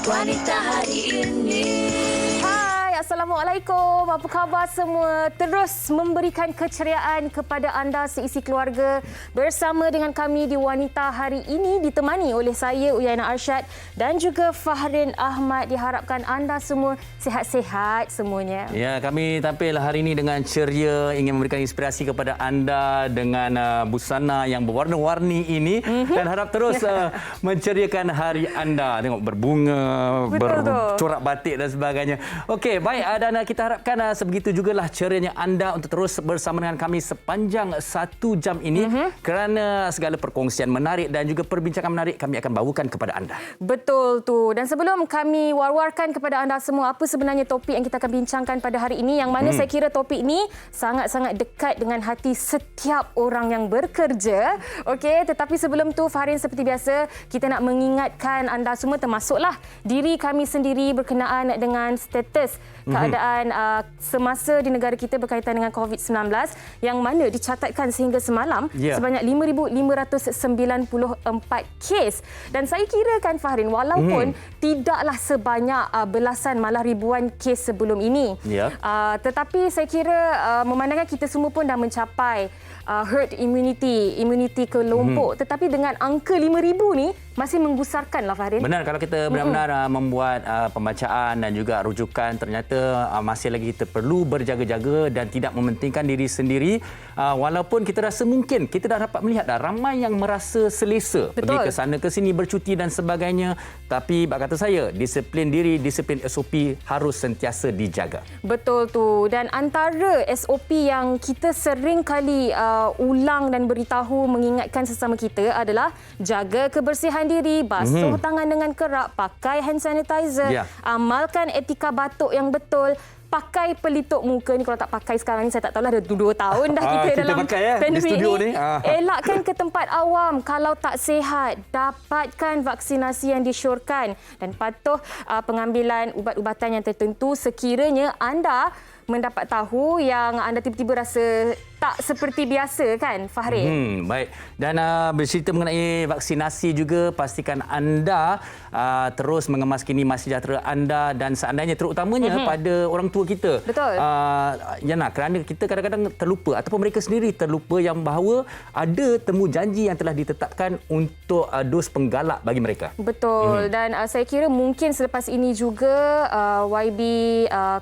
Wanita hari ini. Hai, Assalamualaikum. Apa khabar semua? Terus memberikan keceriaan kepada anda seisi keluarga bersama dengan kami di Wanita hari ini, ditemani oleh saya Uyana Arsyad dan juga Fahrin Ahmad. Diharapkan anda semua sihat-sihat semuanya. Ya, kami tampil hari ini dengan ceria, ingin memberikan inspirasi kepada anda dengan busana yang berwarna-warni ini dan harap terus menceriakan hari anda. Tengok berbunga, bercorak batik dan sebagainya. Okey, baik, dan kita harapkan sebegitu jugalah cerianya anda untuk terus bersama dengan kami sepanjang 1 jam ini kerana segala perkongsian menarik dan juga perbincangan menarik kami akan bawakan kepada anda. Betul tu. Dan sebelum kami war-warkan kepada anda semua apa sebenarnya topik yang kita akan bincangkan pada hari ini, yang mana saya kira topik ini sangat-sangat dekat dengan hati setiap orang yang bekerja. Okey, tetapi sebelum tu Fahrin, seperti biasa kita nak mengingatkan anda semua termasuklah diri kami sendiri berkenaan dengan status keadaan semasa di negara kita berkaitan dengan COVID-19 yang mana dicatatkan sehingga semalam sebanyak 5,594 kes. Dan saya kira kan Fahrin, walaupun tidaklah sebanyak belasan malah ribuan kes sebelum ini, tetapi saya kira memandangkan kita semua pun dah mencapai herd immunity kelompok, tetapi dengan angka 5,000 ni masih menggusarkanlah Fahrin. Benar, kalau kita benar-benar membuat pembacaan dan juga rujukan, ternyata masih lagi kita perlu berjaga-jaga dan tidak mementingkan diri sendiri. Walaupun kita rasa mungkin kita dah dapat melihat ramai yang merasa selesa pergi ke sana ke sini bercuti dan sebagainya, tapi bak kata saya, disiplin diri, disiplin SOP harus sentiasa dijaga. Betul tu. Dan antara SOP yang kita sering kali ulang dan beritahu mengingatkan sesama kita adalah jaga kebersihan diri, basuh tangan dengan kerap, pakai hand sanitizer, amalkan etika batuk yang betul, pakai pelitup muka ni. Kalau tak pakai sekarang ni, saya tak tahulah, dah 2 tahun dah kita dalam pandemik ni. Elakkan ke tempat awam kalau tak sihat. Dapatkan vaksinasi yang disyorkan dan patuh pengambilan ubat-ubatan yang tertentu sekiranya anda mendapat tahu yang anda tiba-tiba rasa tak seperti biasa kan Fahrin? Baik. Dan bercerita mengenai vaksinasi juga, pastikan anda terus mengemas kini mas sejahtera anda dan seandainya terutamanya pada orang tua kita. Betul. Yana, kerana kita kadang-kadang terlupa ataupun mereka sendiri terlupa yang bahawa ada temu janji yang telah ditetapkan untuk dos penggalak bagi mereka. Betul. Dan saya kira mungkin selepas ini juga YB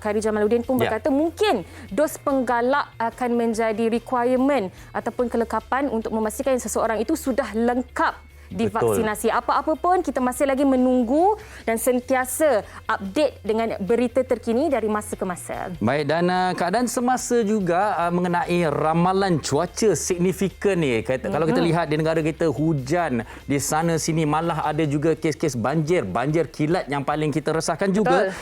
Khairi Jamaluddin pun berkata mungkin dos penggalak akan menjadi requirement ataupun kelengkapan untuk memastikan seseorang itu sudah lengkap divaksinasi. Apa-apa pun kita masih lagi menunggu dan sentiasa update dengan berita terkini dari masa ke masa. Baik, dan keadaan semasa juga mengenai ramalan cuaca signifikan ni. Kalau kita lihat di negara kita, hujan di sana sini, malah ada juga kes-kes banjir kilat yang paling kita resahkan juga.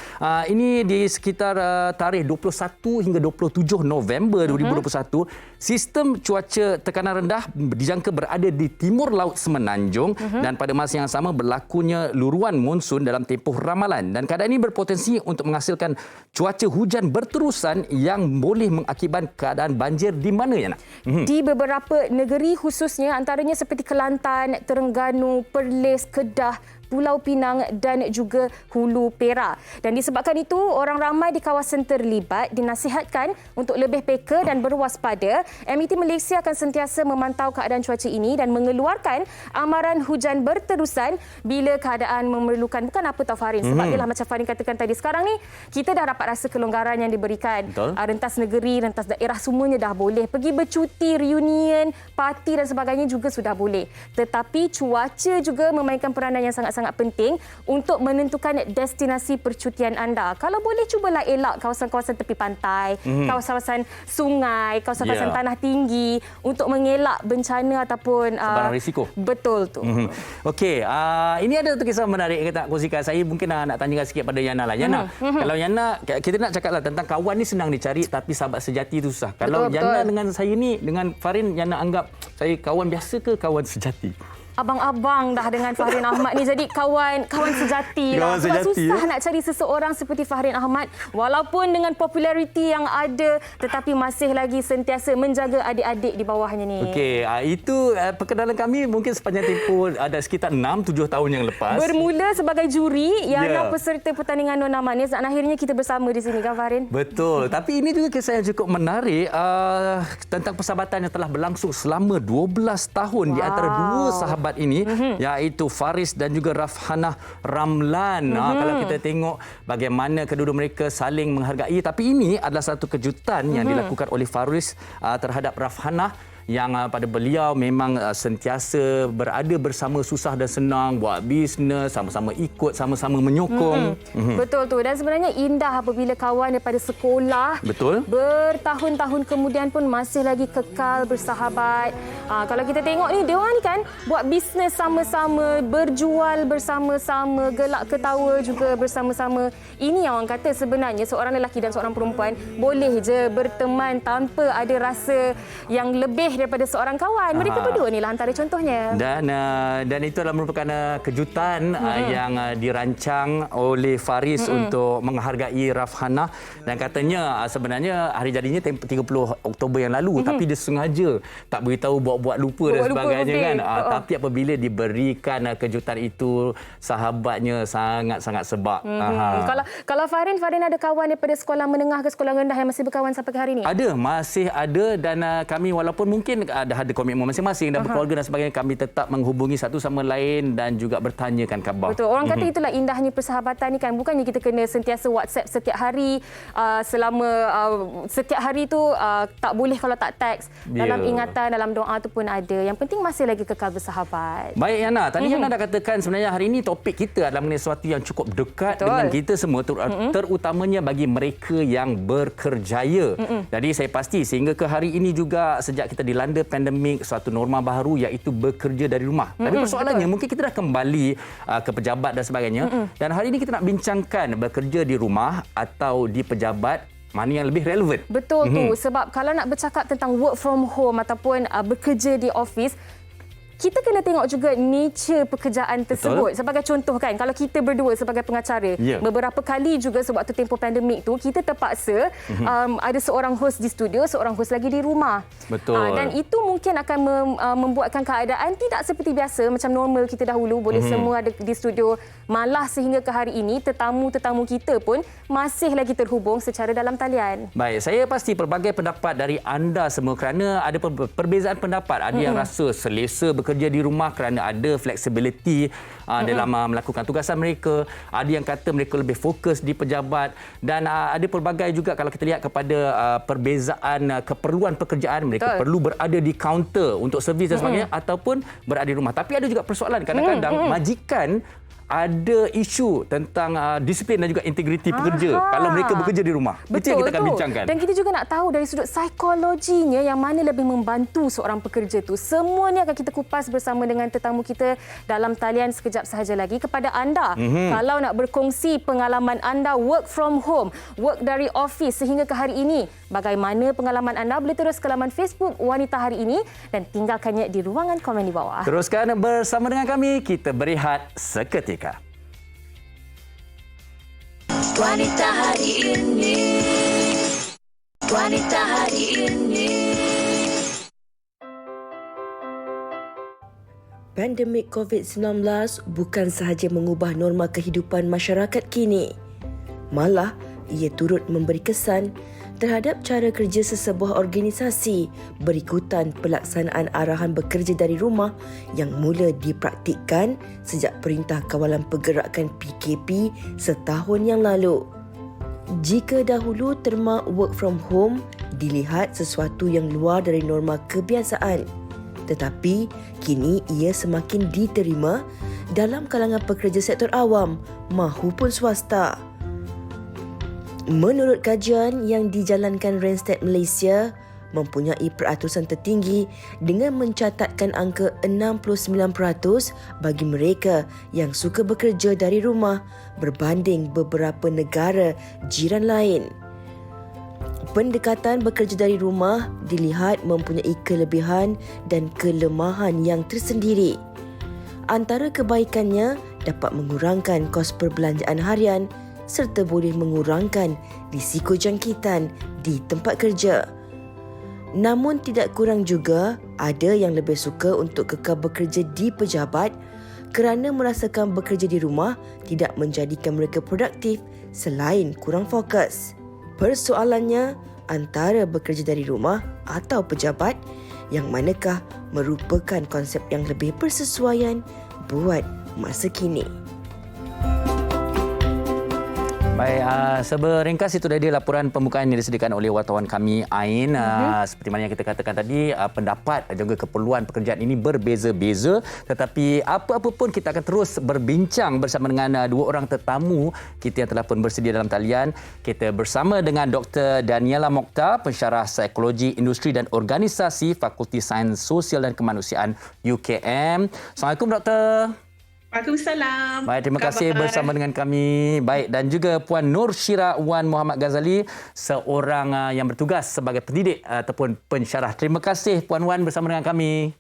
Ini di sekitar tarikh 21 hingga 27 November 2021, sistem cuaca tekanan rendah dijangka berada di timur laut Semenanjung. Dan pada masa yang sama berlakunya luruan monsun dalam tempoh ramalan, dan keadaan ini berpotensi untuk menghasilkan cuaca hujan berterusan yang boleh mengakibatkan keadaan banjir di mana ya nak? Di beberapa negeri khususnya antaranya seperti Kelantan, Terengganu, Perlis, Kedah, Pulau Pinang dan juga Hulu Perak. Dan disebabkan itu, orang ramai di kawasan terlibat dinasihatkan untuk lebih peka dan berwaspada. MIT Malaysia akan sentiasa memantau keadaan cuaca ini dan mengeluarkan amaran hujan berterusan bila keadaan memerlukan. Bukan apa tahu Fahrin, sebab ialah macam Fahrin katakan tadi, sekarang ni kita dah dapat rasa kelonggaran yang diberikan. Rentas negeri, rentas daerah semuanya dah boleh. Pergi bercuti, reunion, parti dan sebagainya juga sudah boleh. Tetapi cuaca juga memainkan peranan yang sangat penting untuk menentukan destinasi percutian anda. Kalau boleh, cubalah elak kawasan-kawasan tepi pantai, kawasan sungai, kawasan-kawasan tanah tinggi untuk mengelak bencana ataupun sebarang risiko. Betul tu. Okey, ini ada satu kisah menarik yang tak kongsikan. Saya mungkin nak tanyakan sikit pada Yana lah. Yana, kalau Yana, kita nak cakaplah tentang kawan ni senang dicari tapi sahabat sejati itu susah. Kalau Yana dengan saya ni, dengan Fahrin, Yana anggap saya kawan biasa ke kawan sejati? abang-abang dah dengan Fahrin Ahmad ni. Jadi kawan sejati lah. Sebab susah nak cari seseorang seperti Fahrin Ahmad. Walaupun dengan populariti yang ada, tetapi masih lagi sentiasa menjaga adik-adik di bawahnya ni. Okey, itu perkenalan kami mungkin sepanjang tempoh ada sekitar 6-7 tahun yang lepas. Bermula sebagai juri yang peserta pertandingan Nona Manis dan akhirnya kita bersama di sini kan Fahrin? Betul. Tapi ini juga kisah yang cukup menarik tentang persahabatan yang telah berlangsung selama 12 tahun di antara dua sahabat ini, iaitu Faris dan juga Rafhanah Ramlan. Kalau kita tengok bagaimana kedua-dua mereka saling menghargai, tapi ini adalah satu kejutan yang dilakukan oleh Faris terhadap Rafhanah, yang pada beliau memang sentiasa berada bersama susah dan senang, buat bisnes, sama-sama ikut, sama-sama menyokong. Betul tu. Dan sebenarnya indah apabila kawan daripada sekolah bertahun-tahun kemudian pun masih lagi kekal bersahabat. Kalau kita tengok ni, dia orang ni kan buat bisnes sama-sama, berjual bersama-sama, gelak ketawa juga bersama-sama. Ini yang orang kata sebenarnya seorang lelaki dan seorang perempuan boleh je berteman tanpa ada rasa yang lebih daripada seorang kawan. Mereka berdua ni lah antara contohnya. Dan itu adalah merupakan kejutan yang dirancang oleh Faris untuk menghargai Rafhanah, dan katanya sebenarnya hari jadinya 30 Oktober yang lalu, tapi dia sengaja tak beritahu, buat-buat lupa dan sebagainya kan. Tapi apabila diberikan kejutan itu, sahabatnya sangat-sangat sebab. Kalau Farin ada kawan daripada sekolah menengah ke sekolah rendah yang masih berkawan sampai ke hari ini? Masih ada, dan kami walaupun mungkin ada komitmen masing-masing dan berkeluarga dan sebagainya, kami tetap menghubungi satu sama lain dan juga bertanyakan khabar. Betul. Orang kata itulah indahnya persahabatan ni kan. Bukannya kita kena sentiasa WhatsApp setiap hari, setiap hari tu tak boleh kalau tak teks. Dalam ingatan, dalam doa tu pun ada. Yang penting masih lagi kekal bersahabat. Baik Yana, tadi Yana dah katakan sebenarnya hari ini topik kita adalah mengenai sesuatu yang cukup dekat dengan kita semua, terutamanya bagi mereka yang berkerjaya. Jadi saya pasti sehingga ke hari ini juga, sejak kita dilanda pandemik, suatu norma baru iaitu bekerja dari rumah. Tapi persoalannya mungkin kita dah kembali ke pejabat dan sebagainya. Dan hari ini kita nak bincangkan bekerja di rumah atau di pejabat, mana yang lebih relevan. Betul tu. Sebab kalau nak bercakap tentang work from home ataupun bekerja di office, kita kena tengok juga nature pekerjaan tersebut. Sebagai contoh kan, kalau kita berdua sebagai pengacara, beberapa kali juga sewaktu tempoh pandemik tu, kita terpaksa ada seorang host di studio, seorang host lagi di rumah. Betul. Dan itu mungkin akan membuatkan keadaan tidak seperti biasa macam normal kita dahulu, boleh semua ada di studio. Malah sehingga ke hari ini, tetamu-tetamu kita pun masih lagi terhubung secara dalam talian. Baik, saya pasti pelbagai pendapat dari anda semua, kerana ada perbezaan pendapat. Ada yang rasa selesa bekerja di rumah kerana ada flexibility dalam melakukan tugasan mereka. Ada yang kata mereka lebih fokus di pejabat, dan ada pelbagai juga kalau kita lihat kepada perbezaan keperluan pekerjaan. Mereka perlu berada di kaunter untuk servis dan sebagainya, ataupun berada di rumah. Tapi ada juga persoalan kadang-kadang majikan ada isu tentang disiplin dan juga integriti pekerja kalau mereka bekerja di rumah. Itu yang kita akan bincangkan. Dan kita juga nak tahu dari sudut psikologinya yang mana lebih membantu seorang pekerja tu. Semua ni akan kita kupas bersama dengan tetamu kita dalam talian sekejap sahaja lagi. Kepada anda, kalau nak berkongsi pengalaman anda work from home, work dari office sehingga ke hari ini, bagaimana pengalaman anda, boleh terus ke laman Facebook Wanita Hari Ini dan tinggalkannya di ruangan komen di bawah. Teruskan bersama dengan kami, kita berehat seketika. Wanita Hari Ini. Wanita Hari Ini. Pandemik COVID-19 bukan sahaja mengubah norma kehidupan masyarakat kini, malah ia turut memberi kesan terhadap cara kerja sesebuah organisasi berikutan pelaksanaan arahan bekerja dari rumah yang mula dipraktikkan sejak Perintah Kawalan Pergerakan PKP setahun yang lalu. Jika dahulu terma work from home dilihat sesuatu yang luar dari norma kebiasaan, tetapi kini ia semakin diterima dalam kalangan pekerja sektor awam mahupun swasta. Menurut kajian yang dijalankan Randstad Malaysia, mempunyai peratusan tertinggi dengan mencatatkan angka 69% bagi mereka yang suka bekerja dari rumah berbanding beberapa negara jiran lain. Pendekatan bekerja dari rumah dilihat mempunyai kelebihan dan kelemahan yang tersendiri. Antara kebaikannya dapat mengurangkan kos perbelanjaan harian serta boleh mengurangkan risiko jangkitan di tempat kerja. Namun tidak kurang juga ada yang lebih suka untuk kekal bekerja di pejabat kerana merasakan bekerja di rumah tidak menjadikan mereka produktif selain kurang fokus. Persoalannya, antara bekerja dari rumah atau pejabat, yang manakah merupakan konsep yang lebih bersesuaian buat masa kini. Baik, seberingkas itu tadi laporan pembukaan yang disediakan oleh wartawan kami Ain. Seperti mana yang kita katakan tadi, pendapat dan juga keperluan pekerjaan ini berbeza-beza. Tetapi apa-apa pun kita akan terus berbincang bersama dengan dua orang tetamu kita yang telah pun bersedia dalam talian. Kita bersama dengan Dr. Daniela Mokhtar, pensyarah psikologi industri dan organisasi Fakulti Sains Sosial dan Kemanusiaan UKM. Assalamualaikum Doktor. Waalaikumsalam. Baik, terima kasih bersama dengan kami. Baik, dan juga Puan Nur Syirah Wan Muhammad Ghazali, seorang yang bertugas sebagai pendidik ataupun pensyarah. Terima kasih Puan Wan bersama dengan kami.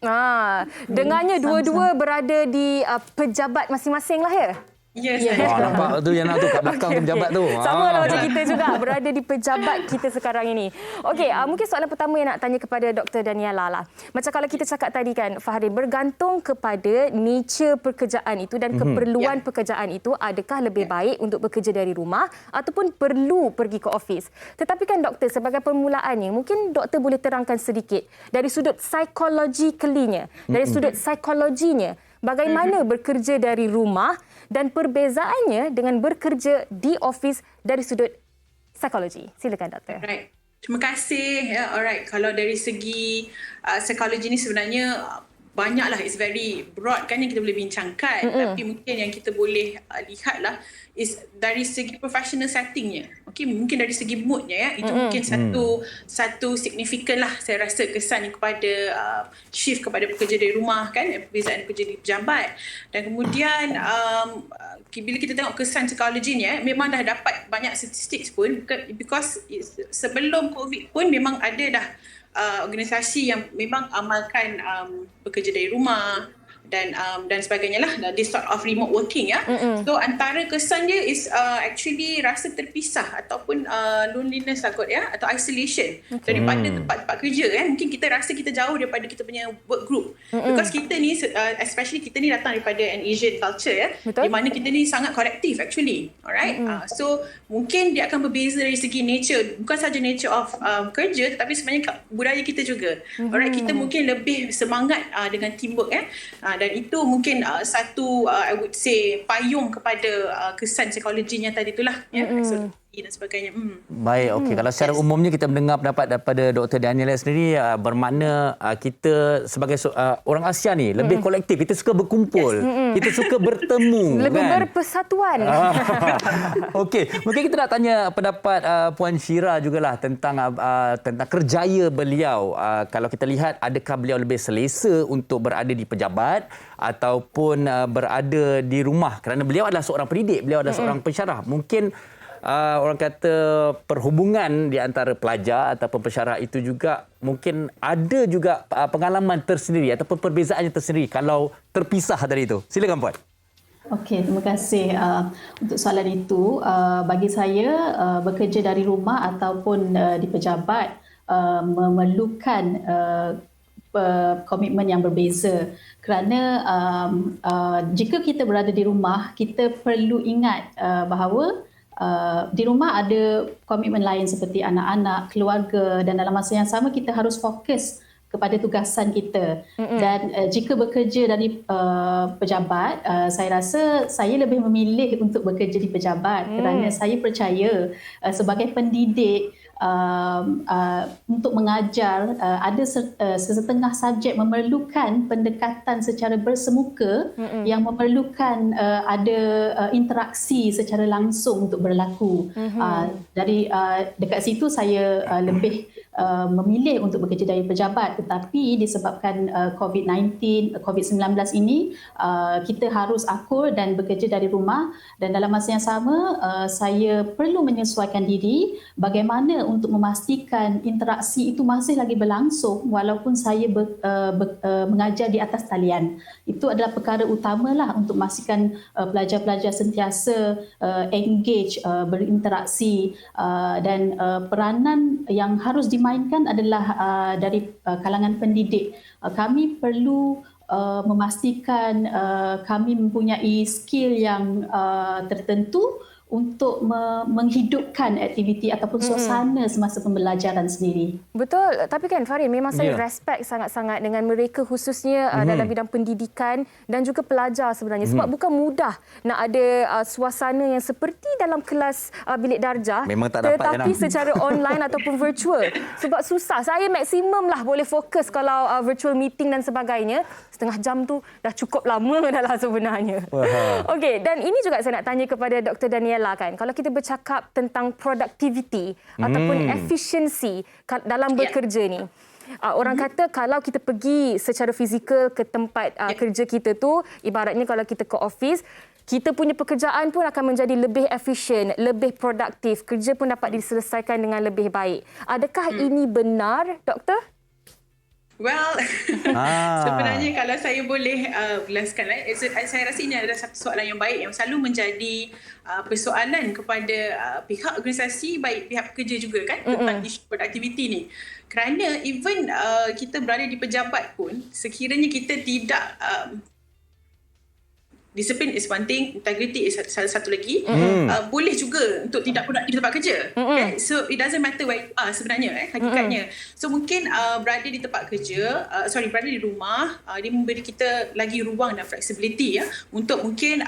Dengarnya dua-dua berada di pejabat masing-masing lah ya? Yes. Nampak tu yang tu kat belakang tu pejabat tu. Sama lah macam kita juga berada di pejabat kita sekarang ini. Okey, mungkin soalan pertama yang nak tanya kepada Dr. Daniela lah. Macam kalau kita cakap tadi kan, Fahri, bergantung kepada nature pekerjaan itu dan keperluan pekerjaan itu, adakah lebih baik untuk bekerja dari rumah ataupun perlu pergi ke office. Tetapi kan doktor, sebagai permulaannya, mungkin doktor boleh terangkan sedikit dari sudut psikologikalinya, dari sudut psikologinya, bagaimana bekerja dari rumah dan perbezaannya dengan bekerja di office dari sudut psikologi. Silakan doktor. Right. Terima kasih. Alright. Kalau dari segi psikologi ni sebenarnya banyaklah, it's very broad kan yang kita boleh bincangkan. Tapi mungkin yang kita boleh lihatlah is dari segi professional settingnya. Okay, mungkin dari segi moodnya ya, itu mungkin satu signifikan lah saya rasa kesan kepada shift kepada pekerja dari rumah kan, perbezaan pekerja di pejabat. Dan kemudian bila kita tengok kesan psikologinya, memang dah dapat banyak statistik pun, because sebelum COVID pun memang ada dah organisasi yang memang amalkan bekerja dari rumah dan sebagainya lah, this sort of remote working ya. So antara kesan dia is actually rasa terpisah ataupun loneliness lah kot ya, atau isolation daripada tempat-tempat kerja kan. Mungkin kita rasa kita jauh daripada kita punya work group, because kita ni especially kita ni datang daripada an Asian culture ya. Di mana kita ni sangat kolektif actually. Alright. So mungkin dia akan berbeza dari segi nature, bukan saja nature of kerja, tetapi sebenarnya budaya kita juga. Alright, kita mungkin lebih semangat dengan teamwork ya. Dan itu mungkin satu I would say payung kepada kesan psikologinya tadi itulah ya, dan sebagainya. Baik, okey. Kalau secara umumnya kita mendengar pendapat daripada Dr. Daniela sendiri, bermakna kita sebagai orang Asia ni lebih kolektif, kita suka berkumpul, kita suka bertemu, lebih kan? Berpersatuan. Okey, mungkin kita nak tanya pendapat Puan Syirah jugalah tentang kerjaya beliau. Kalau kita lihat, adakah beliau lebih selesa untuk berada di pejabat ataupun berada di rumah, kerana beliau adalah seorang pendidik, beliau adalah seorang pensyarah. Mungkin orang kata perhubungan di antara pelajar ataupun pensyarah itu juga mungkin ada juga pengalaman tersendiri ataupun perbezaannya tersendiri kalau terpisah dari itu. Silakan Puan. Okey, terima kasih untuk soalan itu. Bagi saya, bekerja dari rumah ataupun di pejabat memerlukan komitmen yang berbeza, kerana jika kita berada di rumah, kita perlu ingat bahawa di rumah ada komitmen lain seperti anak-anak, keluarga, dan dalam masa yang sama kita harus fokus kepada tugasan kita. Dan jika bekerja dari pejabat, saya rasa saya lebih memilih untuk bekerja di pejabat kerana saya percaya sebagai pendidik, untuk mengajar, ada sesetengah subjek memerlukan pendekatan secara bersemuka, yang memerlukan ada interaksi secara langsung untuk berlaku. Dari dekat situ saya lebih memilih untuk bekerja dari pejabat, tetapi disebabkan COVID-19 ini kita harus akur dan bekerja dari rumah, dan dalam masa yang sama saya perlu menyesuaikan diri bagaimana untuk memastikan interaksi itu masih lagi berlangsung walaupun saya mengajar di atas talian. Itu adalah perkara utamalah untuk memastikan pelajar-pelajar sentiasa engage, berinteraksi, dan peranan yang harus dimainkan adalah dari kalangan pendidik. Kami perlu memastikan kami mempunyai skill yang tertentu untuk menghidupkan aktiviti ataupun suasana semasa pembelajaran sendiri. Betul, tapi kan Farin, memang saya respect sangat-sangat dengan mereka khususnya dalam bidang pendidikan dan juga pelajar sebenarnya. Sebab bukan mudah nak ada suasana yang seperti dalam kelas bilik darjah. Memang tak dapat, tetapi secara online ataupun virtual. Sebab susah. Saya maksimum lah boleh fokus kalau virtual meeting dan sebagainya. Setengah jam tu dah cukup lama dah lah sebenarnya. Okey, dan ini juga saya nak tanya kepada Dr. Daniela kan. Kalau kita bercakap tentang productivity ataupun efisiensi dalam bekerja ni. Orang kata kalau kita pergi secara fizikal ke tempat kerja kita tu, ibaratnya kalau kita ke office, kita punya pekerjaan pun akan menjadi lebih efisien, lebih produktif. Kerja pun dapat diselesaikan dengan lebih baik. Adakah ini benar, Doktor? Well, sebenarnya kalau saya boleh jelaskan, saya rasa ini adalah satu soalan yang baik yang selalu menjadi persoalan kepada pihak organisasi, baik pihak pekerja juga kan, tentang isu produktiviti ni. Kerana even kita berada di pejabat pun, sekiranya kita tidak disiplin is one thing, integrity is salah satu lagi. Boleh juga untuk tidak produktif di tempat kerja. Okay? So it doesn't matter where you are sebenarnya hakikatnya. So mungkin berada di tempat kerja, berada di rumah, dia memberi kita lagi ruang dan flexibility untuk mungkin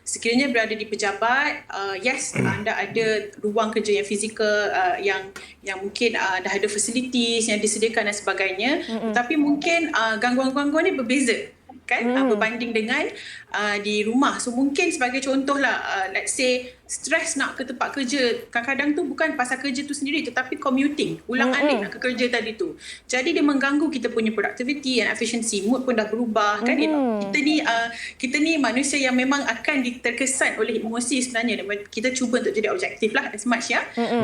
sekiranya berada di pejabat, yes, anda ada ruang kerja yang fizikal, yang mungkin dah ada facilities yang disediakan dan sebagainya. Tapi mungkin gangguan-gangguan ni berbeza kan, berbanding dengan di rumah. So mungkin sebagai contohlah, let's say stres nak ke tempat kerja, kadang-kadang tu bukan pasal kerja tu sendiri, tetapi commuting, ulang-alik nak ke kerja tadi tu. Jadi dia mengganggu kita punya productivity and efficiency, mood pun dah berubah kan. Kita ni manusia yang memang akan terkesan oleh emosi sebenarnya. Kita cuba untuk jadi objektif lah as much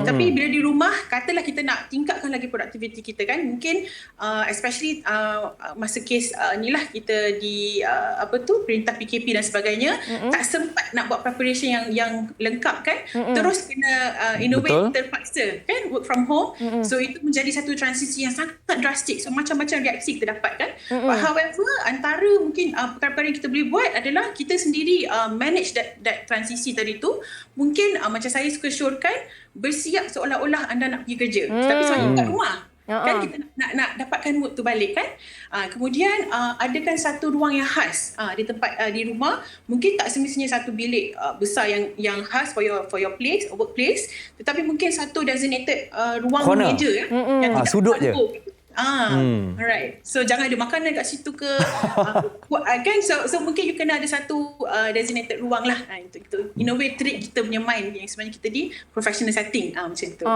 Tapi bila di rumah, katalah kita nak tingkatkan lagi productivity kita kan, mungkin especially masa kes ni lah kita di perintah PKP dan sebagainya, tak sempat nak buat preparation yang lengkap kan, terus kena innovate terpaksa kan, work from home. So itu menjadi satu transisi yang sangat drastik. So macam-macam reaksi kita dapat kan. But however, antara mungkin perkara-perkara yang kita boleh buat adalah kita sendiri manage that transisi tadi tu. Mungkin macam saya suka syorkan, bersiap seolah-olah anda nak pergi kerja, tapi sebenarnya kat rumah. Kan kita nak dapatkan mood tu balik kan. Kemudian adakan satu ruang yang khas di tempat di rumah. Mungkin tak semestinya satu bilik besar yang khas for your place or workplace, tetapi mungkin satu designated ruang corner, meja yang tidak sudut je. Alright. So jangan ada makanan kat situ ke kan, so mungkin you kena ada satu designated ruang lah. Itu innovate trick kita punya mind yang sebenarnya kita di professional setting macam tu.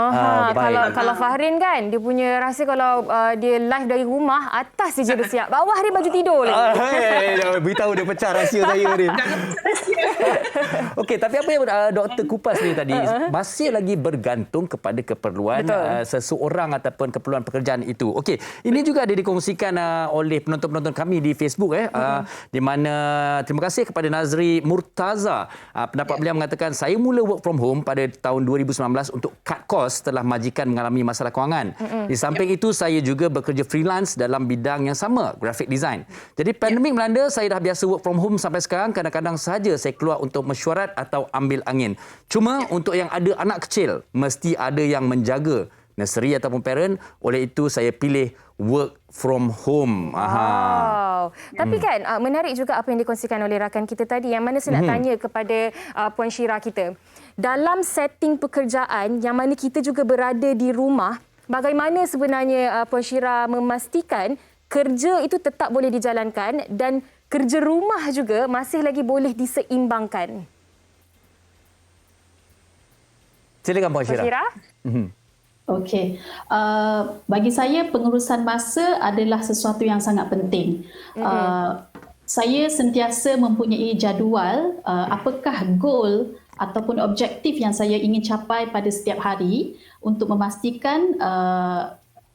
Kalau Fahrin kan, dia punya rasa kalau dia live dari rumah, atas je dia bersiap, bawah dia baju tidur lagi. Beritahu dia pecah rahsia saya ni. Okey, tapi apa yang Dr. kupas ni tadi masih lagi bergantung kepada keperluan seseorang ataupun keperluan pekerjaan itu. Okey, ini juga ada dikongsikan oleh penonton-penonton kami di Facebook di mana terima kasih kepada Nazri Murtaza. Pendapat beliau mengatakan, saya mula work from home pada tahun 2019 untuk cut cost setelah majikan mengalami masalah kewangan. Di samping itu, saya juga bekerja freelance dalam bidang yang sama, graphic design. Jadi pandemik melanda, saya dah biasa work from home sampai sekarang. Kadang-kadang sahaja saya keluar untuk mesyuarat atau ambil angin. Cuma untuk yang ada anak kecil, mesti ada yang menjaga, nursery ataupun parent. Oleh itu saya pilih work from home. Wow. Tapi kan menarik juga apa yang dikongsikan oleh rakan kita tadi, yang mana saya nak tanya kepada Puan Syira kita. Dalam setting pekerjaan yang mana kita juga berada di rumah, bagaimana sebenarnya Puan Syira memastikan kerja itu tetap boleh dijalankan dan kerja rumah juga masih lagi boleh diseimbangkan? Silakan Puan Syira. Okey. Bagi saya pengurusan masa adalah sesuatu yang sangat penting. Saya sentiasa mempunyai jadual apakah goal ataupun objektif yang saya ingin capai pada setiap hari untuk memastikan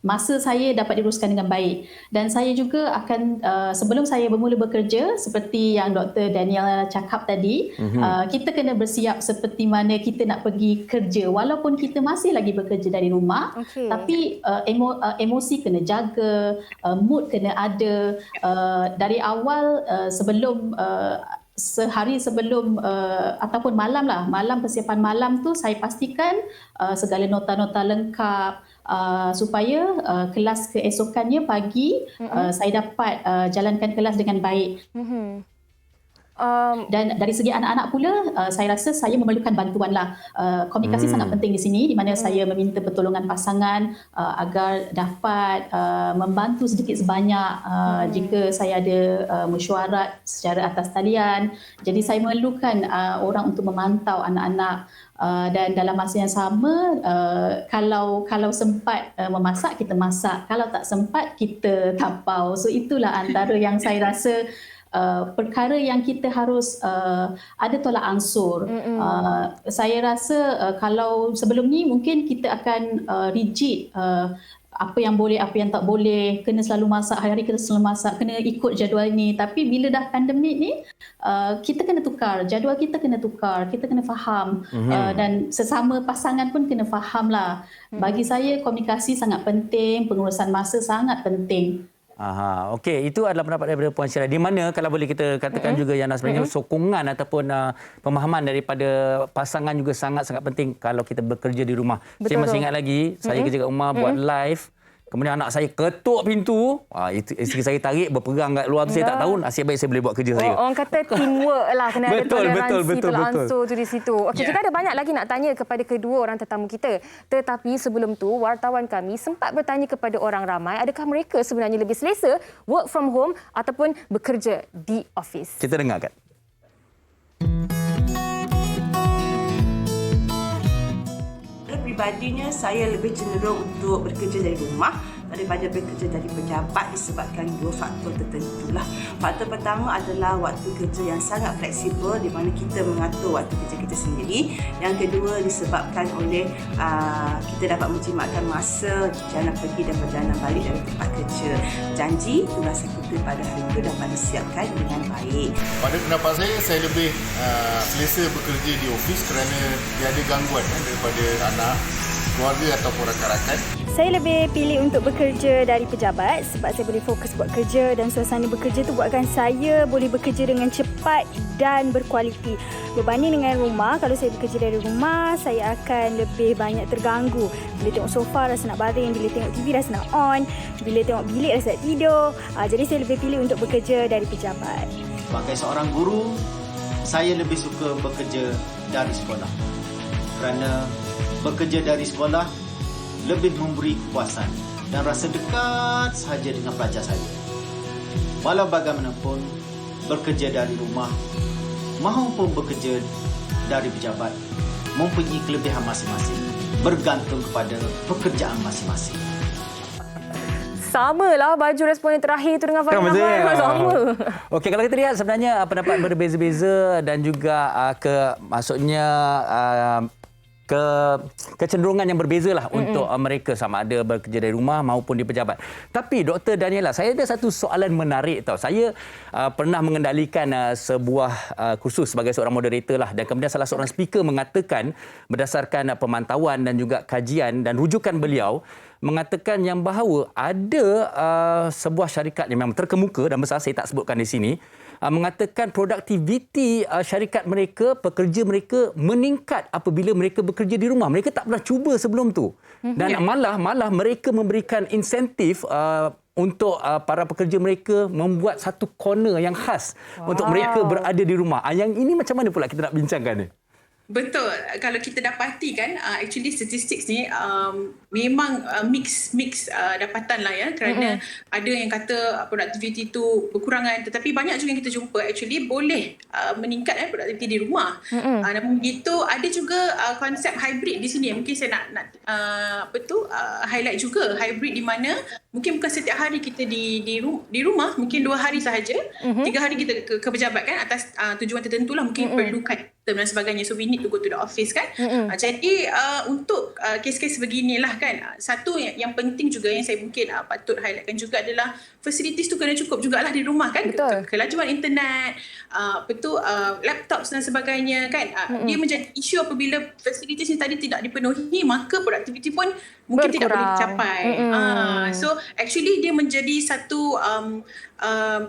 masa saya dapat diruskan dengan baik. Dan saya juga akan, sebelum saya bermula bekerja, seperti yang Dr. Daniel cakap tadi, kita kena bersiap seperti mana kita nak pergi kerja. Walaupun kita masih lagi bekerja dari rumah, tapi emosi kena jaga, mood kena ada. Dari awal, sebelum sehari sebelum ataupun malam persiapan malam tu saya pastikan segala nota-nota lengkap supaya kelas keesokannya pagi saya dapat jalankan kelas dengan baik. Dan dari segi anak-anak pula, saya rasa saya memerlukan bantuan lah. Komunikasi sangat penting di sini, di mana saya meminta pertolongan pasangan agar dapat membantu sedikit sebanyak jika saya ada mesyuarat secara atas talian. Jadi saya memerlukan orang untuk memantau anak-anak. Dan dalam masa yang sama, kalau sempat memasak, kita masak. Kalau tak sempat, kita tapau. So itulah antara yang saya rasa perkara yang kita harus ada tolak ansur. Saya rasa kalau sebelum ni mungkin kita akan rigid, apa yang boleh, apa yang tak boleh, kena selalu masak, hari-hari kena selalu masak, kena ikut jadual ni. Tapi bila dah pandemik ni, kita kena tukar, jadual kita kena tukar, kita kena faham. Dan sesama pasangan pun kena faham lah. Bagi saya komunikasi sangat penting, pengurusan masa sangat penting. Okey, itu adalah pendapat daripada Puan Syirah. Di mana kalau boleh kita katakan juga yang sebenarnya sokongan ataupun pemahaman daripada pasangan juga sangat-sangat penting kalau kita bekerja di rumah. Saya masih ingat lagi, saya kerja kat rumah buat live. Kemudian anak saya ketuk pintu. Isteri saya tarik berperang kat luar tu. Saya tak tahu nasib baik saya boleh buat kerja saya. Orang kata teamwork lah. Kena ada toleransi, tolak ansur tu di situ. Okey, kita ada banyak lagi nak tanya kepada kedua orang tetamu kita. Tetapi sebelum tu, wartawan kami sempat bertanya kepada orang ramai adakah mereka sebenarnya lebih selesa work from home ataupun bekerja di office. Kita dengarkan. Pribadinya saya lebih cenderung untuk bekerja dari rumah daripada bekerja dari pejabat disebabkan dua faktor tertentu lah. Faktor pertama adalah waktu kerja yang sangat fleksibel di mana kita mengatur waktu kerja kita sendiri. Yang kedua disebabkan oleh kita dapat menjimatkan masa jalan pergi dan perjalanan balik dari tempat kerja. Janji tugasan kita pada hari itu dapat disiapkan dengan baik. Pada pendapat saya lebih selesa bekerja di ofis kerana dia ada gangguan daripada anak, keluarga ataupun rakan-rakan. Saya lebih pilih untuk bekerja dari pejabat sebab saya boleh fokus buat kerja dan suasana bekerja tu buatkan saya boleh bekerja dengan cepat dan berkualiti. Berbanding dengan rumah, kalau saya bekerja dari rumah, saya akan lebih banyak terganggu. Bila tengok sofa rasa nak baring, bila tengok TV rasa nak on, bila tengok bilik rasa nak tidur. Jadi saya lebih pilih untuk bekerja dari pejabat. Sebagai seorang guru, saya lebih suka bekerja dari sekolah. Kerana bekerja dari sekolah lebih memberi kepuasan dan rasa dekat sahaja dengan pelajar saya. Walau bagaimanapun, bekerja dari rumah maupun bekerja dari pejabat mempunyai kelebihan masing-masing, bergantung kepada pekerjaan masing-masing. Samalah baju responden terakhir tu dengan Fahim Ahmad. Sama. Okey, kalau kita lihat sebenarnya pendapat berbeza-beza dan juga maksudnya kecenderungan yang berbezalah untuk mereka sama ada bekerja dari rumah maupun di pejabat. Tapi Dr. Daniela, saya ada satu soalan menarik tau. Saya pernah mengendalikan sebuah kursus sebagai seorang moderator lah, dan kemudian salah seorang speaker mengatakan berdasarkan pemantauan dan juga kajian dan rujukan beliau mengatakan yang bahawa ada sebuah syarikat yang memang terkemuka dan besar, saya tak sebutkan di sini, mengatakan produktiviti syarikat mereka, pekerja mereka meningkat apabila mereka bekerja di rumah. Mereka tak pernah cuba sebelum tu. Dan malah mereka memberikan insentif untuk para pekerja mereka membuat satu corner yang khas untuk mereka berada di rumah. Yang ini macam mana pula kita nak bincangkan ni? Betul. Kalau kita dapati kan, actually statistics ni memang mix dapatan lah ya, kerana ada yang kata productivity tu berkurangan, tetapi banyak juga yang kita jumpa actually boleh meningkat productivity di rumah. Namun begitu ada juga konsep hybrid di sini. Mungkin saya nak highlight juga hybrid, di mana mungkin bukan setiap hari kita di rumah, mungkin 2 hari sahaja, 3 hari kita ke pejabat kan, atas tujuan tertentu lah, mungkin perlukan dan sebagainya. So we need to go to the office kan. Jadi untuk kes-kes beginilah kan, satu yang penting juga yang saya mungkin patut highlightkan juga adalah facilities tu kena cukup jugalah di rumah kan. Kelajuan internet, laptop dan sebagainya kan. Dia menjadi isu apabila facilities ni tadi tidak dipenuhi, maka produktiviti pun mungkin tidak boleh dicapai. So actually dia menjadi satu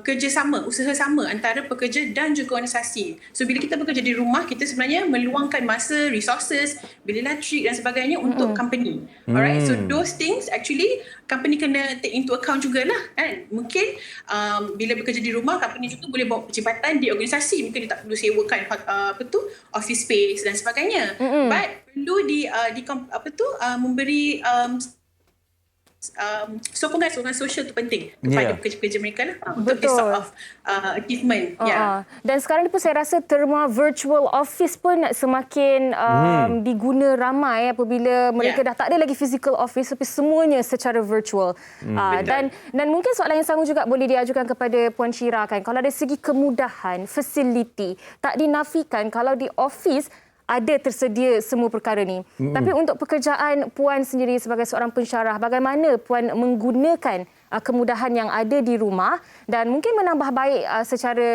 kerjasama, usaha sama antara pekerja dan juga organisasi. So bila kita bekerja di rumah, kita sebenarnya meluangkan masa, resources, bil elektrik dan sebagainya untuk company. Alright, so those things actually company kena take into account jugalah kan. Mungkin bila bekerja di rumah, company juga boleh bawa percepatan di organisasi, mungkin dia tak perlu sewakan office space dan sebagainya. But perlu memberi sokongan sosial tu penting kepada pekerja-pekerja mereka lah, untuk this sort of achievement. Dan sekarang ni pun saya rasa terma virtual office pun semakin diguna ramai apabila mereka dah tak ada lagi physical office, tapi semuanya secara virtual. Dan mungkin soalan yang sama juga boleh diajukan kepada Puan Syira kan, kalau dari segi kemudahan, facility, tak dinafikan kalau di office ada tersedia semua perkara ni. Tapi untuk pekerjaan Puan sendiri sebagai seorang pensyarah, bagaimana Puan menggunakan kemudahan yang ada di rumah dan mungkin menambah baik secara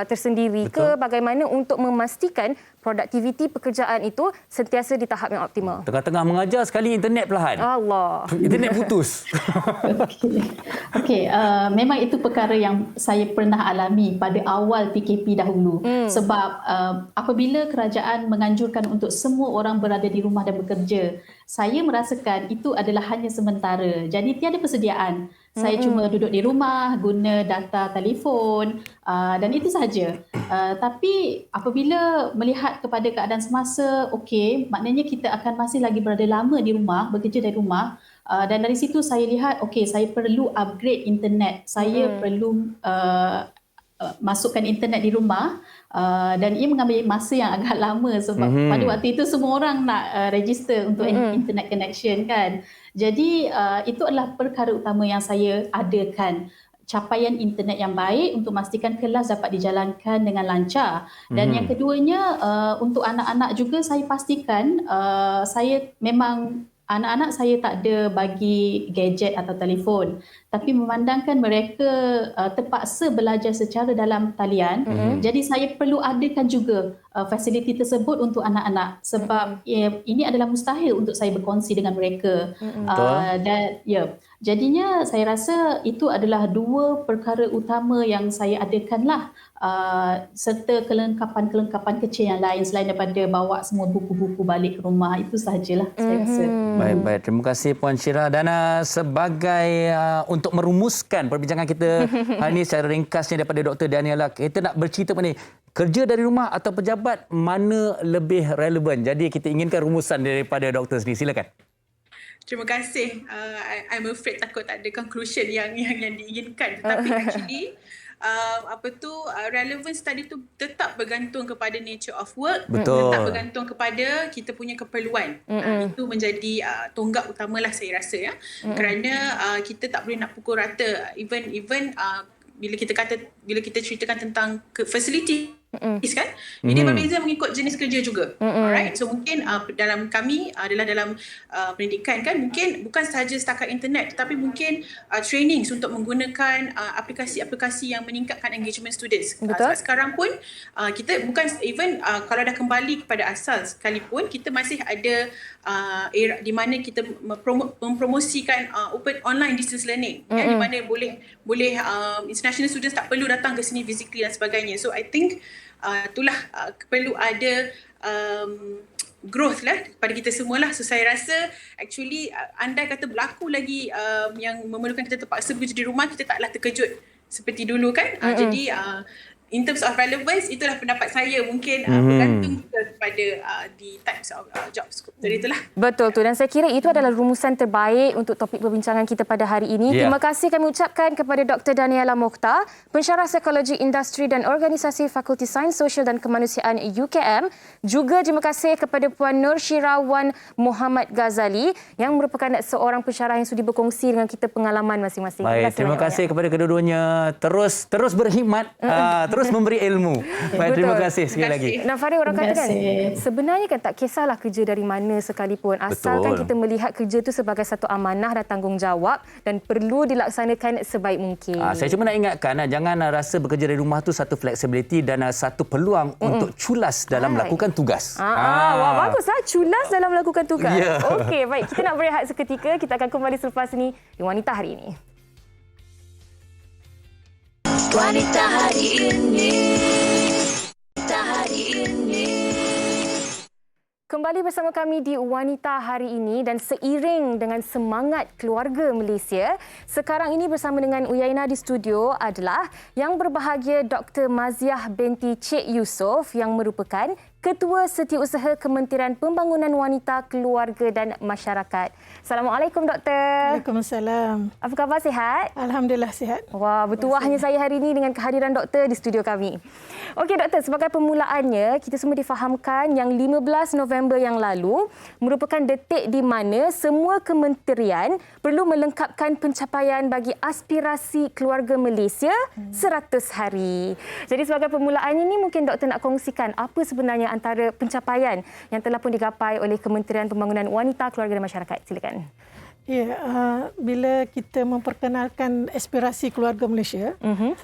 tersendiri ke bagaimana untuk memastikan produktiviti pekerjaan itu sentiasa di tahap yang optimal? Tengah-tengah mengajar sekali internet perlahan. Allah. Internet putus. Okey, memang itu perkara yang saya pernah alami pada awal PKP dahulu. Sebab apabila kerajaan menganjurkan untuk semua orang berada di rumah dan bekerja, saya merasakan itu adalah hanya sementara. Jadi tiada persediaan. Saya cuma duduk di rumah, guna data telefon dan itu sahaja. Tapi apabila melihat kepada keadaan semasa, okey, maknanya kita akan masih lagi berada lama di rumah, bekerja dari rumah. Dan dari situ saya lihat, okey, saya perlu upgrade internet. Saya perlu masukkan internet di rumah. Dan ia mengambil masa yang agak lama sebab pada waktu itu semua orang nak register untuk internet connection kan. Jadi itu adalah perkara utama yang saya adakan, capaian internet yang baik untuk memastikan kelas dapat dijalankan dengan lancar. Dan yang keduanya, untuk anak-anak juga saya pastikan saya memang anak-anak saya tak ada bagi gadget atau telefon, tapi memandangkan mereka terpaksa belajar secara dalam talian. Jadi saya perlu adakan juga fasiliti tersebut untuk anak-anak sebab ini adalah mustahil untuk saya berkongsi dengan mereka. Dan jadinya saya rasa itu adalah dua perkara utama yang saya adakanlah, serta kelengkapan-kelengkapan kecil yang lain selain daripada bawa semua buku-buku balik ke rumah. Itu sahajalah saya rasa. Baik. Terima kasih Puan Syira. Dan sebagai untuk merumuskan perbincangan kita hari ini secara ringkasnya daripada Dr. Daniela, kita nak bercerita mengenai kerja dari rumah atau pejabat, mana lebih relevan. Jadi kita inginkan rumusan daripada doktor sendiri. Silakan. Terima kasih. I'm afraid takut tak ada conclusion yang diinginkan. Tetapi actually relevance tadi tu tetap bergantung kepada nature of work. Tetap bergantung kepada kita punya keperluan. Itu menjadi tonggak utamalah saya rasa ya. Kerana kita tak boleh nak pukul rata. Even bila kita ceritakan tentang facility kan, ini berbeza mengikut jenis kerja juga. Alright, so mungkin dalam kami adalah dalam pendidikan kan, mungkin bukan sahaja setakat internet, tetapi mungkin trainings untuk menggunakan aplikasi-aplikasi yang meningkatkan engagement students. Sebab sekarang pun kita bukan even kalau dah kembali kepada asal sekalipun, kita masih ada era di mana kita mempromosikan open online distance learning, di mana boleh international students tak perlu datang ke sini physically dan sebagainya. So I think itulah perlu ada growth lah pada kita semualah. So saya rasa actually andai kata berlaku lagi yang memerlukan kita terpaksa bekerja di rumah, kita taklah terkejut seperti dulu kan. Jadi in terms of relevance, itulah pendapat saya. Mungkin bergantung juga kepada the types of job scope. Jadi itulah. Betul tu, dan saya kira itu adalah rumusan terbaik untuk topik perbincangan kita pada hari ini. Terima kasih kami ucapkan kepada Dr. Daniela Mokhtar, pensyarah psikologi industri dan organisasi Fakulti Sains Sosial dan Kemanusiaan UKM. Juga terima kasih kepada Puan Nur Syirawan Muhammad Ghazali yang merupakan seorang pensyarah yang sudi berkongsi dengan kita pengalaman masing-masing. Baik, terima kasih kepada kedua-duanya. Terus berkhidmat, terus memberi ilmu. Baik, terima kasih sekali lagi. Nah, Farid, orang kata kan, sebenarnya kan tak kisahlah kerja dari mana sekalipun. Asalkan kita melihat kerja itu sebagai satu amanah dan tanggungjawab dan perlu dilaksanakan sebaik mungkin. Saya cuma nak ingatkan, jangan rasa bekerja dari rumah tu satu flexibility dan satu peluang untuk culas dalam melakukan tugas. Wah, baguslah, culas dalam melakukan tugas. Yeah. Okey, baik. Kita nak berehat seketika. Kita akan kembali selepas ini di Wanita Hari Ini. Wanita hari ini. Wanita hari ini. Kembali bersama kami di Wanita Hari Ini dan seiring dengan semangat keluarga Malaysia, sekarang ini bersama dengan Uyaina di studio adalah yang berbahagia Dr. Maziah binti Cik Yusof yang merupakan Ketua Setiausaha Kementerian Pembangunan Wanita, Keluarga dan Masyarakat. Assalamualaikum, Doktor. Waalaikumsalam. Apa khabar, sihat? Alhamdulillah, sihat. Wah, bertuahnya saya hari ini dengan kehadiran Doktor di studio kami. Okey, Doktor, sebagai permulaannya, kita semua difahamkan yang 15 November yang lalu merupakan detik di mana semua kementerian perlu melengkapkan pencapaian bagi aspirasi keluarga Malaysia 100 hari. Jadi sebagai permulaan ini, mungkin Doktor nak kongsikan apa sebenarnya antara pencapaian yang telah pun digapai oleh Kementerian Pembangunan Wanita, Keluarga dan Masyarakat. Silakan. Ya, bila kita memperkenalkan aspirasi keluarga Malaysia,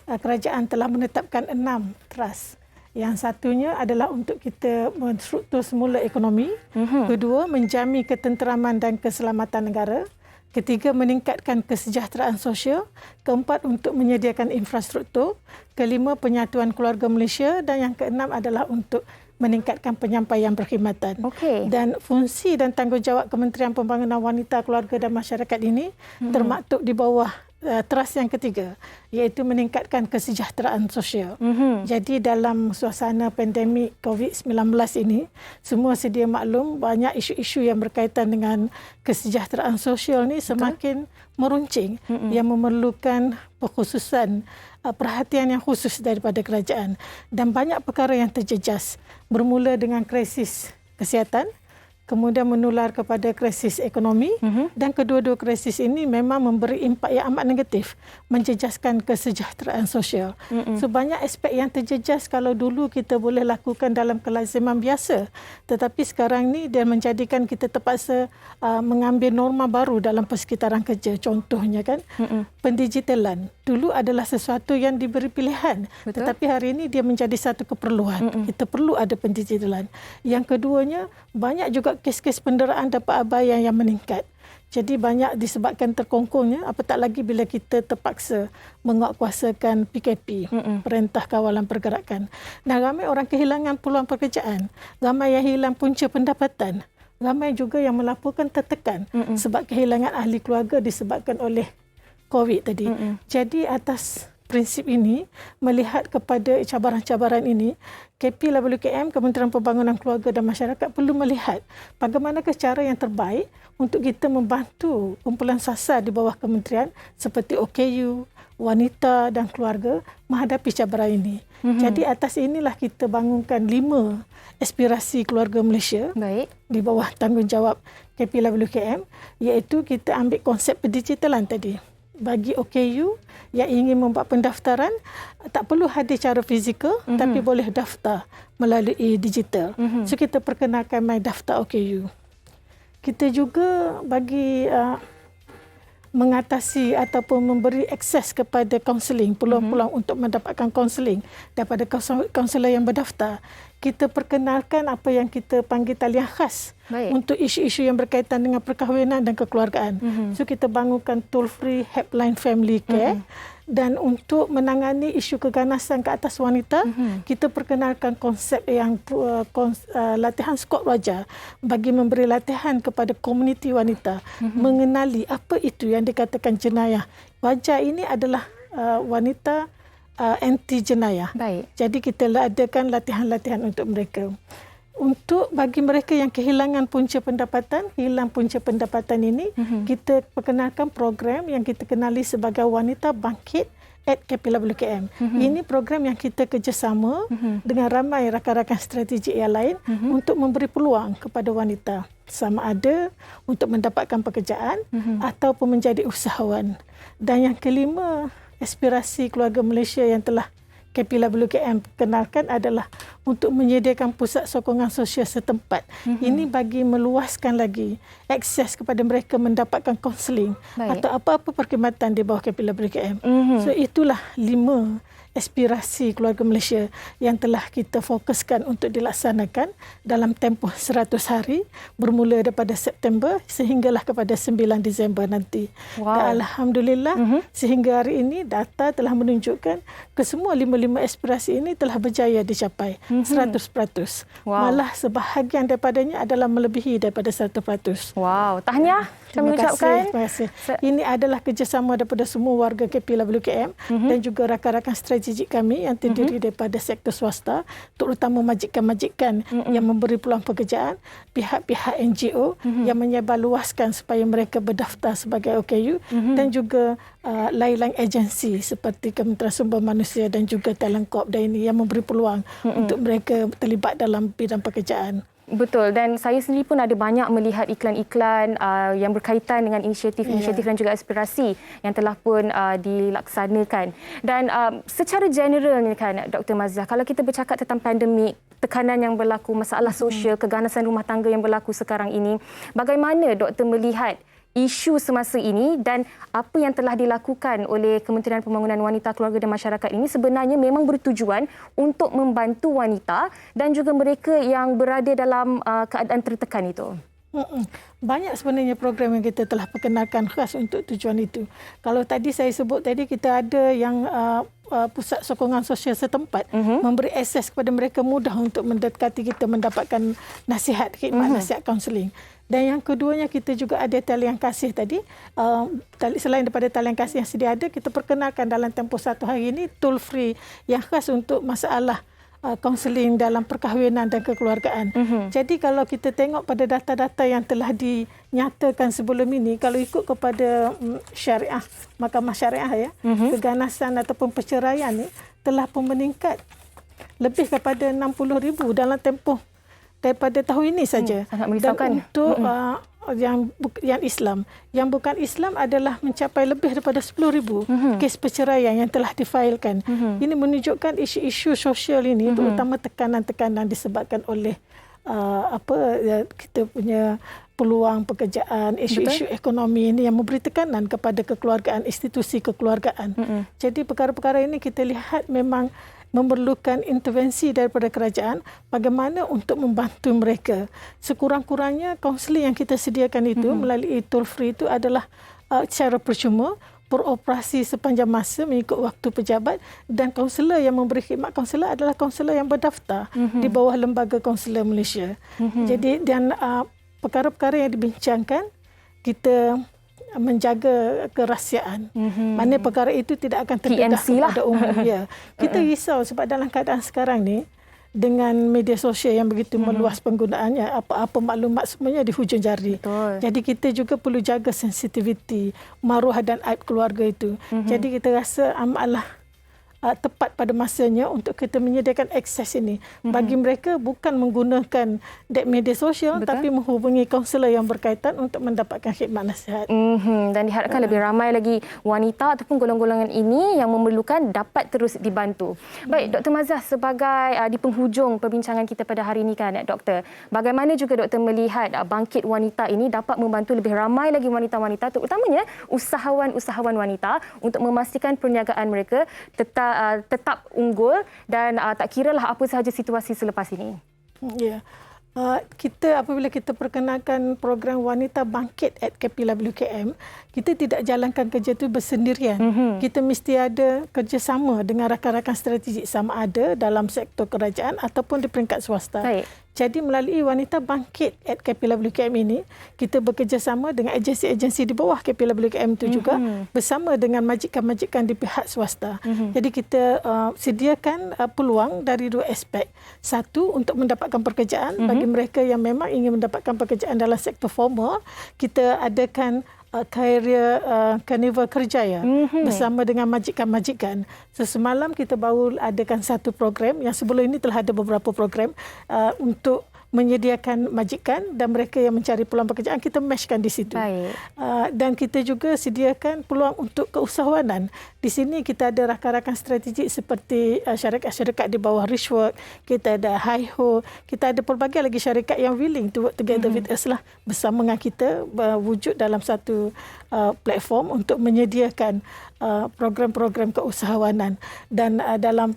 kerajaan telah menetapkan 6 trust. Yang satunya adalah untuk kita menstruktur semula ekonomi. Kedua, menjamin ketenteraman dan keselamatan negara. Ketiga, meningkatkan kesejahteraan sosial. Keempat, untuk menyediakan infrastruktur. Kelima, penyatuan keluarga Malaysia. Dan yang keenam adalah untuk meningkatkan penyampaian perkhidmatan. Dan fungsi dan tanggungjawab Kementerian Pembangunan Wanita, Keluarga dan Masyarakat ini termaktub di bawah trust yang ketiga, iaitu meningkatkan kesejahteraan sosial. Jadi dalam suasana pandemik COVID-19 ini, semua sedia maklum banyak isu-isu yang berkaitan dengan kesejahteraan sosial ni semakin meruncing yang memerlukan pekhususan perhatian yang khusus daripada kerajaan, dan banyak perkara yang terjejas bermula dengan krisis kesihatan, kemudian menular kepada krisis ekonomi, dan kedua-dua krisis ini memang memberi impak yang amat negatif, menjejaskan kesejahteraan sosial. So banyak aspek yang terjejas kalau dulu kita boleh lakukan dalam kelaziman biasa, tetapi sekarang ni dia menjadikan kita terpaksa mengambil norma baru dalam persekitaran kerja. Contohnya kan, pendigitalan. Dulu adalah sesuatu yang diberi pilihan, tetapi hari ini dia menjadi satu keperluan. Kita perlu ada pendigitalan. Yang keduanya, banyak juga kes-kes penderaan dapat abayang yang meningkat. Jadi banyak disebabkan terkongkongnya, apatah lagi bila kita terpaksa menguatkuasakan PKP, Perintah Kawalan Pergerakan. Dan ramai orang kehilangan peluang pekerjaan, ramai yang hilang punca pendapatan, ramai juga yang melaporkan tertekan sebab kehilangan ahli keluarga disebabkan oleh COVID tadi. Jadi atas prinsip ini, melihat kepada cabaran-cabaran ini, KPWKM, Kementerian Pembangunan Keluarga dan Masyarakat perlu melihat bagaimanakah cara yang terbaik untuk kita membantu kumpulan sasar di bawah kementerian seperti OKU, wanita dan keluarga menghadapi cabaran ini. Jadi atas inilah kita bangunkan 5 aspirasi keluarga Malaysia di bawah tanggungjawab KPWKM, iaitu kita ambil konsep pendigitalan tadi. Bagi OKU yang ingin membuat pendaftaran, tak perlu hadir secara fizikal, tapi boleh daftar melalui digital. So kita perkenalkan My Daftar OKU. Kita juga bagi mengatasi ataupun memberi akses kepada kaunseling, peluang-peluang untuk mendapatkan kaunseling daripada kaunselor yang berdaftar. Kita perkenalkan apa yang kita panggil talian khas untuk isu-isu yang berkaitan dengan perkahwinan dan kekeluargaan. So kita bangunkan toll-free helpline family care. Dan untuk menangani isu keganasan ke atas wanita, kita perkenalkan konsep yang latihan skop wajah bagi memberi latihan kepada komuniti wanita mengenali apa itu yang dikatakan jenayah. Wajah ini adalah wanita anti jenayah. Baik. Jadi kita adakan latihan-latihan untuk mereka. Untuk bagi mereka yang kehilangan punca pendapatan, hilang punca pendapatan ini, kita perkenalkan program yang kita kenali sebagai Wanita Bangkit at KPWKM. Ini program yang kita kerjasama dengan ramai rakan-rakan strategik yang lain untuk memberi peluang kepada wanita, sama ada untuk mendapatkan pekerjaan ataupun menjadi usahawan. Dan yang kelima, aspirasi keluarga Malaysia yang telah KPWKM kenalkan adalah untuk menyediakan pusat sokongan sosial setempat. Ini bagi meluaskan lagi akses kepada mereka mendapatkan kaunseling atau apa-apa perkhidmatan di bawah KPWKM. So itulah 5 aspirasi keluarga Malaysia yang telah kita fokuskan untuk dilaksanakan dalam tempoh 100 hari bermula daripada September sehinggalah kepada 9 Disember nanti. Dan alhamdulillah sehingga hari ini data telah menunjukkan kesemua 5 aspirasi ini telah berjaya dicapai 100%. Malah sebahagian daripadanya adalah melebihi daripada 100%. Wow, tahniah kami ucapkan. Terima kasih. Ini adalah kerjasama daripada semua warga KPWKM dan juga rakan-rakan strategik kami yang terdiri daripada sektor swasta, terutama majikan-majikan yang memberi peluang pekerjaan, pihak-pihak NGO yang menyebarluaskan supaya mereka berdaftar sebagai OKU dan juga lain-lain agensi seperti Kementerian Sumber Manusia dan juga Talent Corp dan ini yang memberi peluang untuk mereka terlibat dalam bidang pekerjaan. Betul, dan saya sendiri pun ada banyak melihat iklan-iklan yang berkaitan dengan inisiatif-inisiatif dan juga aspirasi yang telah pun dilaksanakan. Dan secara general ni kan Dr. Maziah, kalau kita bercakap tentang pandemik, tekanan yang berlaku, masalah sosial, keganasan rumah tangga yang berlaku sekarang ini, bagaimana doktor melihat isu semasa ini dan apa yang telah dilakukan oleh Kementerian Pembangunan Wanita, Keluarga dan Masyarakat ini sebenarnya memang bertujuan untuk membantu wanita dan juga mereka yang berada dalam keadaan tertekan itu? Banyak sebenarnya program yang kita telah perkenalkan khas untuk tujuan itu. Kalau tadi saya sebut tadi kita ada yang pusat sokongan sosial setempat memberi akses kepada mereka mudah untuk mendekati kita mendapatkan nasihat, khidmat nasihat kaunseling. Dan yang keduanya kita juga ada talian kasih tadi. Selain daripada talian kasih yang sedia ada, kita perkenalkan dalam tempoh 1 hari ini tool free yang khas untuk masalah kaunseling dalam perkahwinan dan kekeluargaan. Jadi kalau kita tengok pada data-data yang telah dinyatakan sebelum ini, kalau ikut kepada syariah, Mahkamah Syariah keganasan ataupun perceraian ni telah pun meningkat lebih kepada 60,000 dalam tempoh daripada tahun ini saja. Sangat merisaukan. Dan untuk yang Islam, yang bukan Islam adalah mencapai lebih daripada 10,000 kes perceraian yang telah difailkan. Ini menunjukkan isu-isu sosial ini terutama tekanan-tekanan disebabkan oleh kita punya peluang pekerjaan, isu-isu ekonomi ini yang memberi tekanan kepada kekeluargaan, institusi kekeluargaan. Jadi perkara-perkara ini kita lihat memang memerlukan intervensi daripada kerajaan bagaimana untuk membantu mereka. Sekurang-kurangnya kaunseling yang kita sediakan itu melalui toll free itu adalah secara percuma, beroperasi sepanjang masa mengikut waktu pejabat dan kaunselor yang memberi khidmat kaunselor adalah kaunselor yang berdaftar di bawah Lembaga Kaunselor Malaysia. Jadi dan perkara-perkara yang dibincangkan kita menjaga kerahsiaan. Mana perkara itu tidak akan terdedah kepada umum. Kita risau sebab dalam keadaan sekarang ni dengan media sosial yang begitu meluas penggunaannya, apa-apa maklumat semuanya di hujung jari. Jadi kita juga perlu jaga sensitiviti maruah dan aib keluarga itu. Jadi kita rasa amatlah tepat pada masanya untuk kita menyediakan akses ini bagi mereka bukan menggunakan media sosial tapi menghubungi kaunselor yang berkaitan untuk mendapatkan khidmat nasihat. Dan diharapkan lebih ramai lagi wanita ataupun golongan-golongan ini yang memerlukan dapat terus dibantu. Baik, Dr. Maziah, sebagai di penghujung perbincangan kita pada hari ini kan, Doktor, bagaimana juga Doktor melihat bangkit wanita ini dapat membantu lebih ramai lagi wanita-wanita terutamanya usahawan-usahawan wanita untuk memastikan perniagaan mereka tetap unggul dan tak kiralah apa sahaja situasi selepas ini. Apabila kita perkenalkan program Wanita Bangkit at KPWKM, kita tidak jalankan kerja itu bersendirian. Kita mesti ada kerjasama dengan rakan-rakan strategik sama ada dalam sektor kerajaan ataupun di peringkat swasta. Jadi melalui Wanita Bangkit at KPWKM ini, kita bekerjasama dengan agensi-agensi di bawah KPWKM itu juga bersama dengan majikan-majikan di pihak swasta. Jadi kita sediakan peluang dari dua aspek. Satu, untuk mendapatkan pekerjaan bagi mereka yang memang ingin mendapatkan pekerjaan dalam sektor formal. Kita adakan career carnival kerja bersama dengan majikan-majikan. Semalam kita baru adakan satu program, yang sebelum ini telah ada beberapa program untuk menyediakan majikan dan mereka yang mencari peluang pekerjaan, kita matchkan di situ. Dan kita juga sediakan peluang untuk keusahawanan. Di sini kita ada rakan-rakan strategik seperti syarikat-syarikat di bawah Richwork, kita ada Hi-Ho, kita ada pelbagai lagi syarikat yang willing to work together with us lah, bersama dengan kita wujud dalam satu platform untuk menyediakan program-program keusahawanan. Dan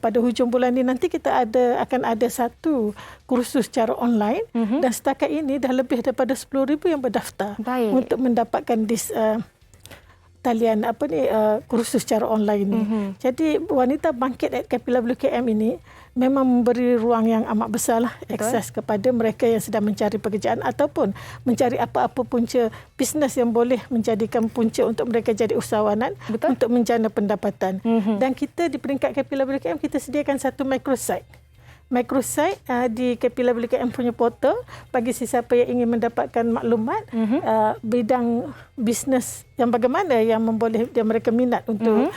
pada hujung bulan ini nanti kita akan ada satu kursus secara online dan setakat ini dah lebih daripada 10,000 yang berdaftar untuk mendapatkan talian kursus secara online ini. Jadi Wanita Bangkit at KPWKM ini memang memberi ruang yang amat besar lah, akses kepada mereka yang sedang mencari pekerjaan ataupun mencari apa-apa punca bisnes yang boleh menjadikan punca untuk mereka jadi usahawanan untuk menjana pendapatan. Dan kita di peringkat KPWKM kita sediakan satu microsite di KPWKM punya portal bagi sesiapa yang ingin mendapatkan maklumat bidang bisnes yang bagaimana yang mereka minat untuk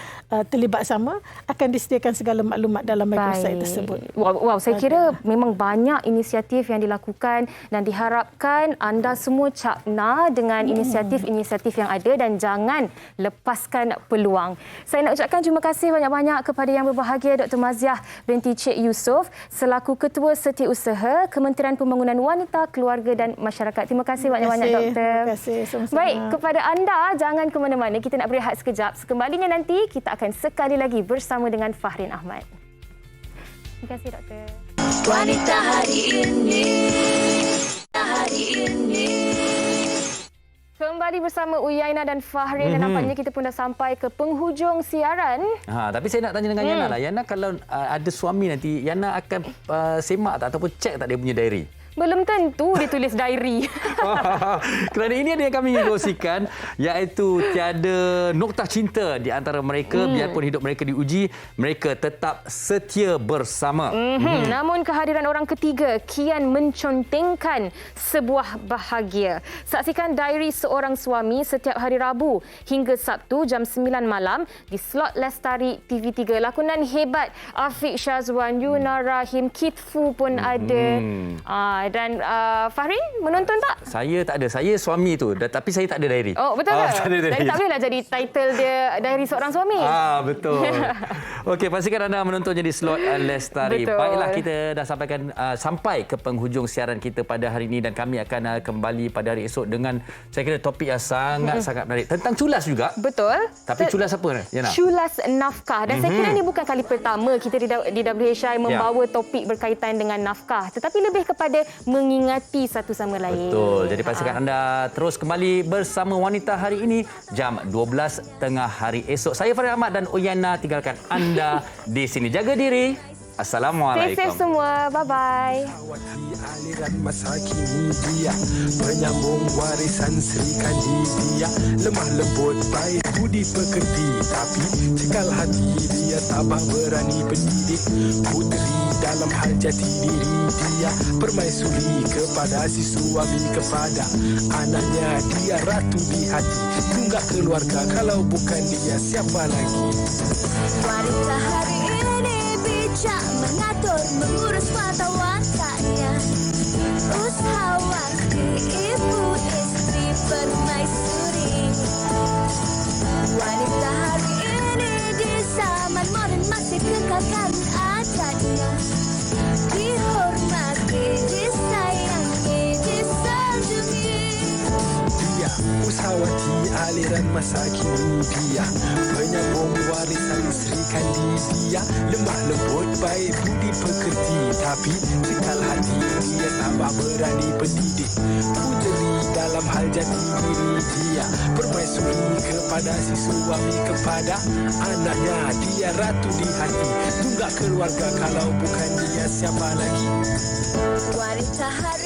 terlibat sama, akan disediakan segala maklumat dalam microsite tersebut. Wow, saya kira memang banyak inisiatif yang dilakukan dan diharapkan anda semua cakna dengan inisiatif-inisiatif yang ada dan jangan lepaskan peluang. Saya nak ucapkan terima kasih banyak-banyak kepada yang berbahagia Dr. Maziah binti Cik Yusof selaku Ketua Setiausaha Kementerian Pembangunan Wanita, Keluarga dan Masyarakat. Terima kasih banyak-banyak, Doktor. Terima kasih. Sama-sama. Baik, kepada anda, jangan ke mana-mana. Kita nak berehat sekejap. Sekembalinya nanti, kita akan sekali lagi bersama dengan Fahrin Ahmad. Terima kasih, Doktor. Wanita hari ini. Kembali bersama Uyaina dan Fahrin dan nampaknya kita pun dah sampai ke penghujung siaran. Tapi saya nak tanya dengan Yana lah. Yana kalau ada suami nanti, Yana akan semak tak ataupun cek tak dia punya diary? Belum tentu dia tulis diary. Kerana ini ada yang kami ingin kongsikan, iaitu tiada noktah cinta di antara mereka. Biarpun hidup mereka diuji, mereka tetap setia bersama. Namun kehadiran orang ketiga kian mencontengkan sebuah bahagia. Saksikan diary seorang suami setiap hari Rabu hingga Sabtu jam 9 malam di slot Lestari TV3. Lakonan hebat Afiq Syazwan, Yuna Rahim, Kit Fu pun ada. Dan Fahrin menonton tak? Saya tak ada. Saya suami tu. Tapi saya tak ada diary. Oh, betul ke? Tak ada diary. Jadi tak bolehlah jadi title dia diary seorang suami. Betul. Okey, pastikan anda menontonnya di slot Lestari. Betul. Baiklah, kita dah sampai ke penghujung siaran kita pada hari ini dan kami akan kembali pada hari esok dengan saya kira topik yang sangat-sangat menarik. Tentang culas juga. Betul. Tapi culas apa? Yana? Culas nafkah. Dan saya kira ini bukan kali pertama kita di WHI membawa topik berkaitan dengan nafkah. Tetapi lebih kepada mengingati satu sama lain. Betul. Jadi pastikan anda terus kembali bersama Wanita hari ini jam 12 tengah hari esok. Saya Fahrin Ahmad dan Uyaina tinggalkan anda di sini. Jaga diri. Assalamualaikum. Stay safe semua. Bye-bye. Aliran masa kini dia penyambung warisan Sri Kandi dia, lemah lembut baik budi pekerti, tapi cekal hati dia tabah berani pendidik puteri dalam hal jati diri dia, permaisuri kepada si suami kepada anaknya, dia ratu di hati tunggak keluarga, kalau bukan dia siapa lagi. Wanita hari ini bijak mengatur mengurus mata wantanya, usahawan ibu istri permaisuri. Wanita hari ini di zaman modern masih kekalkan adatnya, dihormati, disayangi, disanjungi. Dia usahawati aliran masa kini dia, penyambung warisan Sri Kandi dia, lemah lembut baik budi pekerti, tapi cekal hati dia tabah berani pendidik puteri dalam hal jati diri dia, permaisuri kepada si suami kepada anaknya, dia ratu di hati tunggak keluarga, kalau bukan dia siapa lagi. Wanita matahari.